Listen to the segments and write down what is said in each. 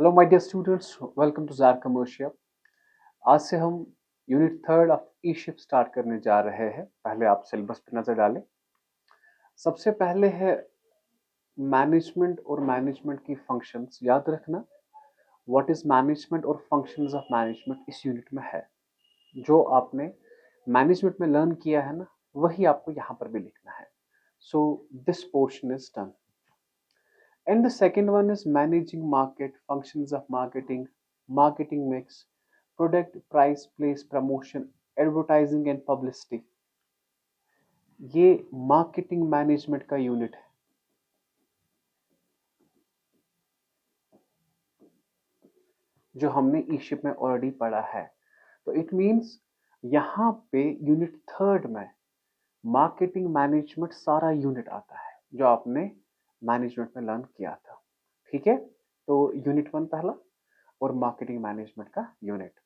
Hello my dear students, welcome to jar commercial. आज से हम unit third of e ship start करने जा रहे हैं। पहले आप सिलेबस पर नजर डालें। सबसे पहले है मैनेजमेंट और मैनेजमेंट की फंक्शंस। याद रखना, व्हाट इज मैनेजमेंट और फंक्शंस ऑफ मैनेजमेंट इस यूनिट में है। जो आपने मैनेजमेंट में लर्न किया है ना, वही आपको यहाँ पर भी लिखना है। So this portion is done. And the second one is managing market, functions of marketing, marketing mix, product, price, place, promotion, advertising and publicity. ये मार्केटिंग मैनेजमेंट का यूनिट है। जो हमने ई शिप में ऑलरेडी पढ़ा है। तो इट मींस यहाँ पे यूनिट थर्ड में मार्केटिंग मैनेजमेंट सारा यूनिट आता है जो आपने मैनेजमेंट में लर्न किया था। ठीक है, तो यूनिट वन पहला और मार्केटिंग मैनेजमेंट का यूनिट।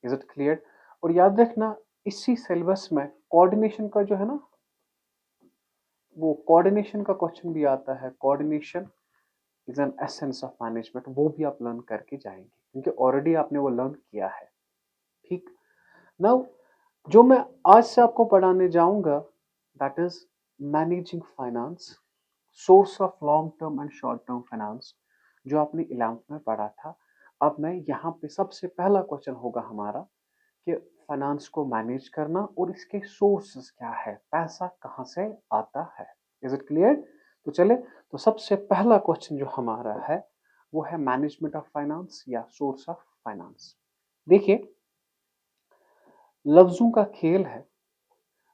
Is it clear? और याद रखना, इसी सिलेबस में कोऑर्डिनेशन का जो है ना, वो कोऑर्डिनेशन का क्वेश्चन भी आता है। Coordination is an essence of management, वो भी आप लर्न करके जाएंगे क्योंकि ऑलरेडी आपने वो लर्न किया है। ठीक, नाउ जो मैं आज से आपको पढ़ाने जाऊंगा that is managing finance, source of long term and short term finance, जो आपने 11th में पढ़ा था। अब मैं यहाँ पे सबसे पहला क्वेश्चन होगा हमारा कि फाइनेंस को मैनेज करना और इसके सोर्सेस क्या है, पैसा कहाँ से आता है। Is it clear? तो चले, तो सबसे पहला क्वेश्चन जो हमारा है वो है मैनेजमेंट ऑफ फाइनेंस या सोर्स ऑफ फाइनेंस। देखिए, लफ्जों का खेल है।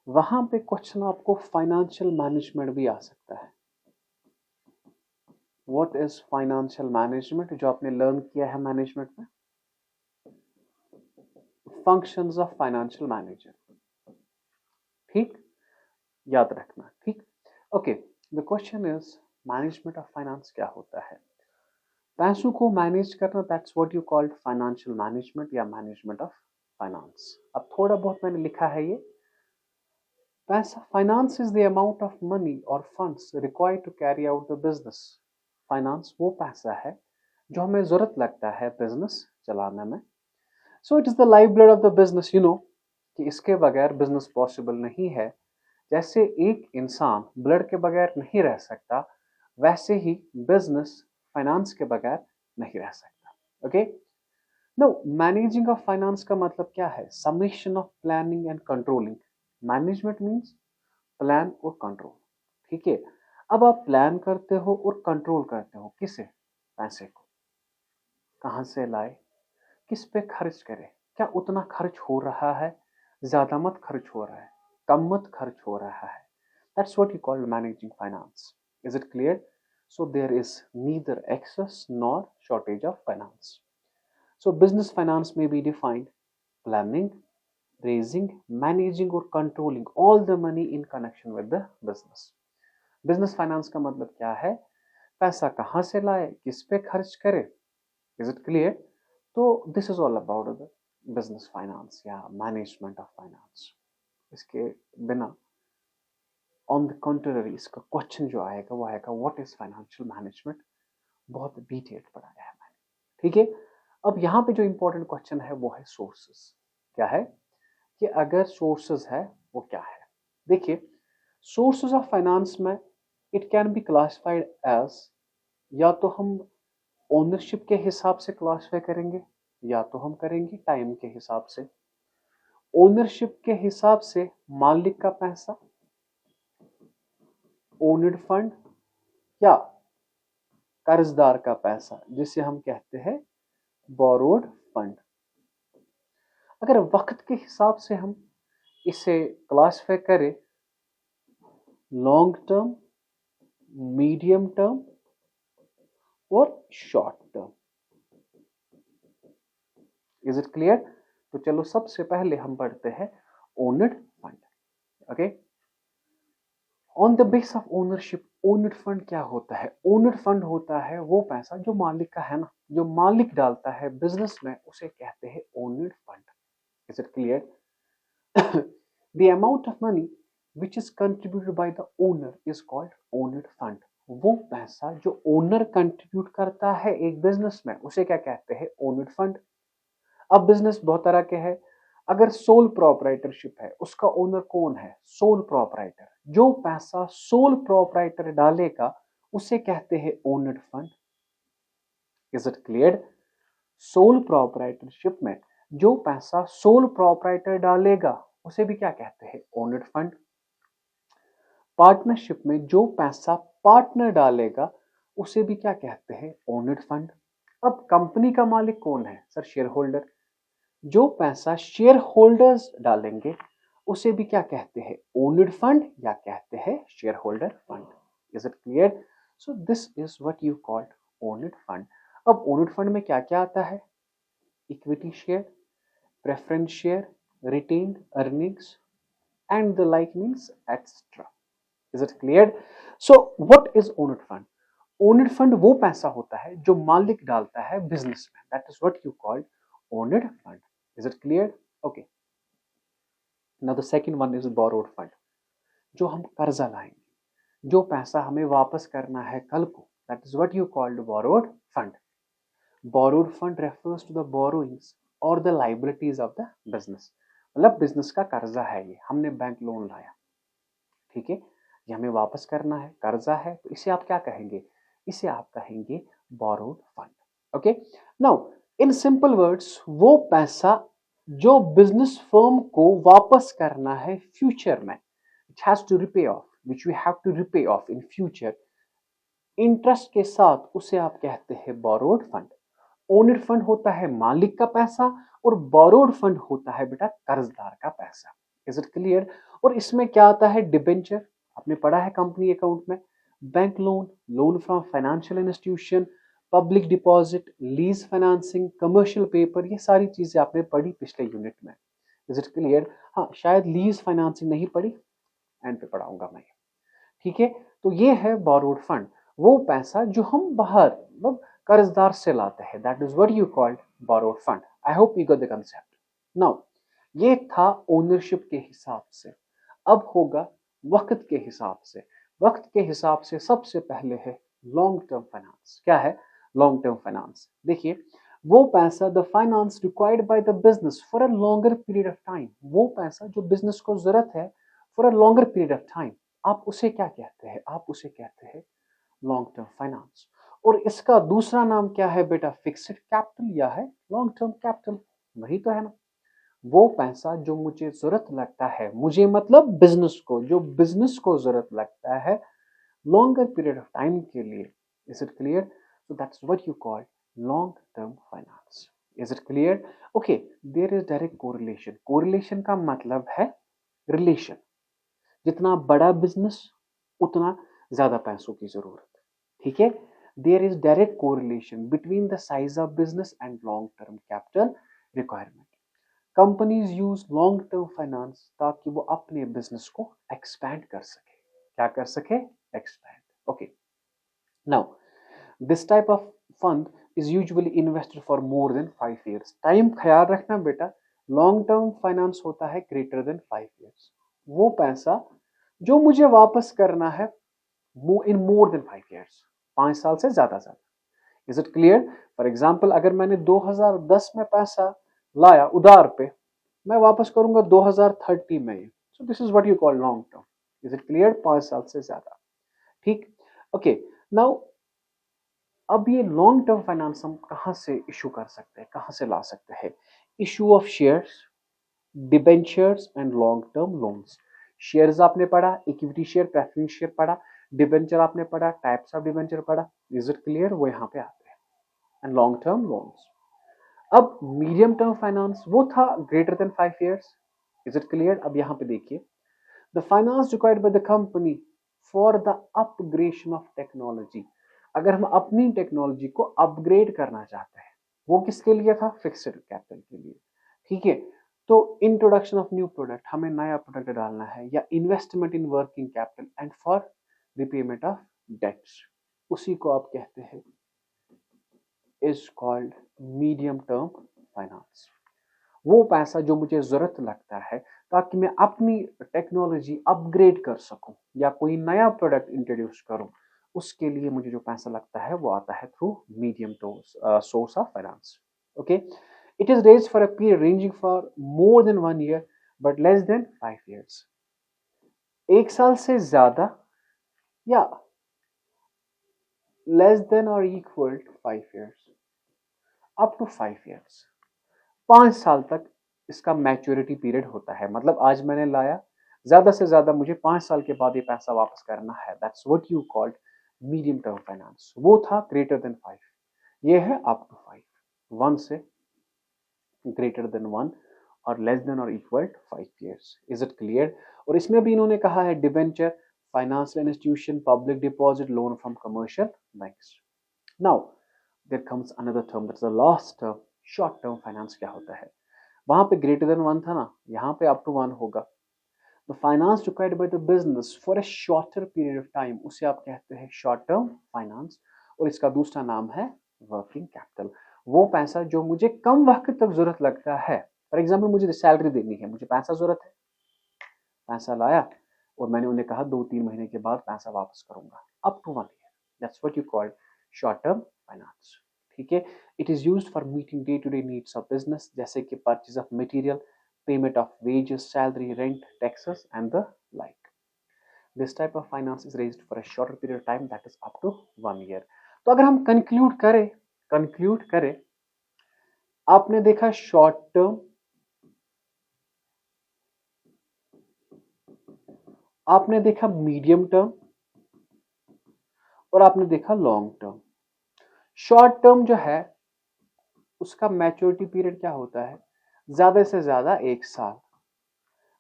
वहां पे क्वेश्चन आपको फाइनेंशियल मैनेजमेंट भी आ सकता है। व्हाट इज फाइनेंशियल मैनेजमेंट, जो आपने लर्न किया है मैनेजमेंट में, फंक्शंस ऑफ फाइनेंशियल मैनेजर। ठीक, याद रखना। ठीक, okay. The question is management of finance क्या होता है। पैसों को मैनेज करना, that's what you called financial management या मैनेजमेंट ऑफ फाइनेंस। अब थोड़ा बहुत मैंने लिखा है ये पैसा। Finance is the amount of money और funds required to carry out the business. Finance वो पैसा है जो हमें जरूरत लगता है बिजनेस चलाने में। So it is the life blood of the business. You know कि इसके बगैर बिजनेस पॉसिबल नहीं है। जैसे एक इंसान ब्लड के बगैर नहीं रह सकता, वैसे ही बिजनेस फाइनेंस के बगैर नहीं रह सकता। Okay, no managing of finance का मतलब क्या है? Summation of planning and controlling. Management means plan और कंट्रोल। ठीक है, अब आप प्लान करते हो और कंट्रोल करते हो किसे? पैसे को। कहां से लाए, किस पे खर्च करें, क्या उतना खर्च हो रहा है, ज्यादा मत खर्च हो रहा है, कम मत खर्च हो रहा है। That's what you call managing finance. Is it clear? So there is neither excess nor shortage of finance. So business finance may be defined planning, raising, managing or controlling all the money in connection with the business. Business finance का मतलब क्या है? पैसा कहाँ से लाए, किस पे खर्च करे। Is it clear? तो this is all about the business finance या management of finance. इसके बिना ऑन द कंट्ररी इसका क्वेश्चन जो आएगा वो आएगा व्हाट इज फाइनेंशियल मैनेजमेंट। बहुत डिटेल पढ़ाया है मैंने। ठीक है, अब यहाँ पे जो इंपॉर्टेंट क्वेश्चन है वो है सोर्सेस। क्या है कि अगर सोर्सेस है वो क्या है। देखिए, सोर्सेस ऑफ फाइनेंस में it can be classified as, या तो हम ओनरशिप के हिसाब से क्लासिफाई करेंगे या तो हम करेंगे टाइम के हिसाब से। ओनरशिप के हिसाब से मालिक का पैसा, ओनड फंड या कर्जदार का पैसा, जिसे हम कहते हैं बोरोड फंड। अगर वक्त के हिसाब से हम इसे क्लासिफाई करें, लॉन्ग टर्म, मीडियम टर्म और short term. Is it clear? तो चलो सबसे पहले हम पढ़ते हैं owned fund. Okay, on the base of ownership, owned fund क्या होता है? ओनड फंड होता है वो पैसा जो मालिक का है ना, जो मालिक डालता है बिजनेस में, उसे कहते हैं owned fund. Is it clear? The amount of money which is contributed by the owner is called owned fund. वो पैसा जो ओनर कंट्रीब्यूट करता है एक बिजनेस में उसे क्या कहते हैं, ओनर फंड। अब बिजनेस बहुत तरह के हैं। अगर सोल प्रोपराइटरशिप है, उसका ओनर कौन है, सोल प्रोपराइटर। जो पैसा सोल प्रोपराइटर डालेगा उसे कहते हैं owner fund. Is it clear? Sole proprietorship में जो पैसा सोल प्रोपराइटर डालेगा उसे भी क्या कहते हैं, ओनर फंड। पार्टनरशिप में जो पैसा पार्टनर डालेगा उसे भी क्या कहते हैं, ओनर फंड। अब कंपनी का मालिक कौन है सर, शेयर होल्डर। जो पैसा शेयर होल्डर्स डालेंगे उसे भी क्या कहते हैं, ओनर फंड या कहते हैं share holder fund. Is it clear? So this is what you called owner fund. अब ओनर फंड में क्या क्या आता है, equity share, preference share, retained earnings and the like means extra. Is it clear? So what is owner fund? Owner fund वो पैसा होता है जो मालिक डालता है बिजनेस में, that is what you called owner fund. Is it clear? Okay, now the second one is borrowed fund. जो हम कर्जा लाएंगे, जो पैसा हमें वापस करना है कल को, that is what you called borrowed fund. Borrowed fund refers to the borrowings और the liabilities of the business. मतलब बिजनेस का कर्जा है, ये हमने बैंक लोन लाया, ठीक है, ये हमें वापस करना है, कर्जा है, तो इसे आप क्या कहेंगे, इसे आप कहेंगे borrowed fund. Okay, now in simple words, वो पैसा जो बिजनेस फर्म को वापस करना है फ्यूचर में, it has to repay off, which we have to repay off in future interest के साथ, उसे आप कहते हैं बोरोड फंड। ओनर फंड होता है मालिक का पैसा और बोरोड फंड होता है बेटा कर्जदार का पैसा। Is it clear? और इसमें क्या आता है, डिबेंचर, आपने पढ़ा है कंपनी अकाउंट में, bank loan, loan from financial institution, public deposit, lease financing, commercial paper, ये सारी चीजें आपने पढ़ी पिछले यूनिट में। Is it clear? हाँ, शायद लीज फाइनेंसिंग नहीं पढ़ी, एंड पे पढ़ाऊंगा मैं, ठीक है। तो ये है बोरोड फंड, वो पैसा जो हम बाहर मतलब कर्जदार से लाते हैं, that is what you called borrowed fund. I hope you got the concept. Now ये था ओनरशिप के हिसाब से। अब होगा वक्त के हिसाब से। वक्त के हिसाब से सबसे पहले है लॉन्ग टर्म फाइनेंस। क्या है लॉन्ग टर्म फाइनेंस? देखिए, वो पैसा, the finance required by the business for a longer period of time, वो पैसा जो बिजनेस को जरूरत है for a longer period of time, आप उसे क्या कहते हैं, आप उसे कहते हैं लॉन्ग टर्म फाइनेंस। और इसका दूसरा नाम क्या है बेटा, फिक्स्ड कैपिटल या है लॉन्ग टर्म कैपिटल, वही तो है ना। वो पैसा जो मुझे जरूरत लगता है, मुझे मतलब बिजनेस को, जो बिजनेस को जरूरत लगता है लॉन्गर पीरियड ऑफ टाइम के लिए। Is it clear? So that's what you call long term finance. Is it clear? Okay, there is direct correlation. Correlation का मतलब है रिलेशन, जितना बड़ा बिजनेस उतना ज्यादा पैसों की जरूरत, ठीक है। There is direct correlation between the size of business and long term capital requirement. Companies use long term finance ताकि वो अपने बिजनेस को एक्सपैंड कर सके। क्या कर सके? Expand. Okay, now this type of fund is usually invested for more then 5 years। Time ख्याल रखना बेटा, लॉन्ग टर्म फाइनेंस होता है ग्रेटर देन 5 years। वो पैसा जो मुझे वापस करना है इन मोर देन 5 years, 5 साल से ज्यादा। Is it clear? For example, अगर मैंने 2010 में पैसा लाया उधार पे, मैं वापस करूंगा 2030 में, so this is what you call long term. Is it clear? 5 साल से ज्यादा, ठीक। ओके, नाउ अब ये लॉन्ग टर्म फाइनेंस हम कहां से इशू कर सकते हैं, कहां से ला सकते हैं? Issue of shares, debentures and long term loans. Shares आपने पढ़ा, इक्विटी शेयर, प्रेफरेंस शेयर पढ़ा, डिबेंचर आपने पढ़ा, टाइप्स ऑफ डिबेंचर पढ़ा। Is it clear? वो यहाँ पे आते हैं। And long term loans. अब मीडियम टर्म फाइनेंस वो था greater than 5 years। Is it clear? अब यहाँ पे देखिए, the finance required by the company for the upgradation of technology. अगर हम अपनी टेक्नोलॉजी को अपग्रेड करना चाहते हैं, वो किसके लिए था? फिक्स्ड कैपिटल के लिए, ठीक है। तो इंट्रोडक्शन ऑफ न्यू प्रोडक्ट, हमें नया प्रोडक्ट डालना है, या investment in working capital and for repayment of debts, उसी को आप कहते हैं is called medium term finance. वो पैसा जो मुझे जरूरत लगता है ताकि मैं अपनी टेक्नोलॉजी अपग्रेड कर सकूं या कोई नया प्रोडक्ट इंट्रोड्यूस करूं, उसके लिए मुझे जो पैसा लगता है वो आता है through medium term source of finance. Okay, it is raised for a period ranging for more than 1 year but less than 5 years. 1 साल से ज्यादा या लेस देन और equal to 5 years, up to 5 years. 5 साल तक इसका मैच्योरिटी पीरियड होता है. मतलब आज मैंने लाया, ज्यादा से ज्यादा मुझे 5 साल के बाद ये पैसा वापस करना है. That's what you called medium term finance. वो था ग्रेटर देन 5, ये है अप टू 5. 1 से ग्रेटर देन 1 और लेस देन और equal to 5 years. Is it clear? और इसमें भी इन्होंने कहा है debenture, financial institution, public deposit, loan from commercial banks. Now there comes another term, that's the last term, short term finance. क्या होता है? वहां पे ग्रेटर देन 1 था ना, यहाँ पे अप टू 1 होगा. The finance required by the business for a shorter period of time, उसे आप कहते हैं शॉर्ट टर्म फाइनेंस. और इसका दूसरा नाम है वर्किंग कैपिटल. वो पैसा जो मुझे कम वक्त तक जरूरत लगता है. फॉर एग्जाम्पल, मुझे सैलरी देनी है, मुझे पैसा जरूरत है, पैसा लाया और मैंने उन्हें कहा 2-3 महीने के बाद पैसा वापस करूंगा. Up to 1 year, that's what you called short term finance. ठीक है, it is used for meeting day to day needs of business, जैसे कि purchase of material, payment of wages, salary, rent, taxes and the like. This type of finance is raised for a shorter period of time, that is up to 1 year. तो अगर हम conclude करें, आपने देखा short term, आपने देखा medium term और आपने देखा लॉन्ग टर्म. शॉर्ट टर्म जो है उसका मैच्योरिटी पीरियड क्या होता है? ज्यादा से ज्यादा 1 साल.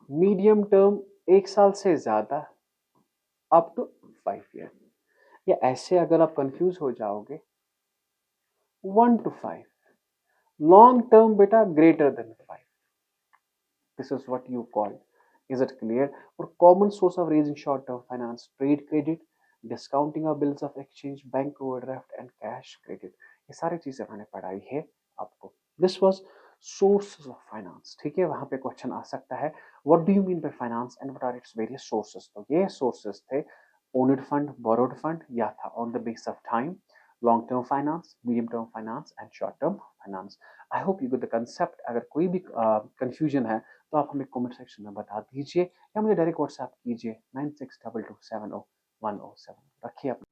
मीडियम टर्म 1 साल से ज्यादा, अप टू 5 year. या ऐसे अगर आप कंफ्यूज हो जाओगे, 1 to 5. लॉन्ग टर्म बेटा greater than 5. This is what you call. Is it clear? और common source of raising short term finance, trade credit, discounting of bills of exchange, bank overdraft and cash credit. ये सारी चीजें मैंने पढ़ाई है आपको. This was sources of finance. ठीक है, वहां पे क्वेश्चन आ सकता है, what do you mean by finance and what are its various sources. तो ये सोर्सेज थे ओन्ड फंड, बोरोड फंड, या था on the base of time, long term finance, medium term finance and short term finance. I hope you get the concept. अगर कोई भी confusion है तो आप हमें कमेंट सेक्शन में बता दीजिए या मुझे डायरेक्ट व्हाट्सएप कीजिए 9622701007. रखिए अपना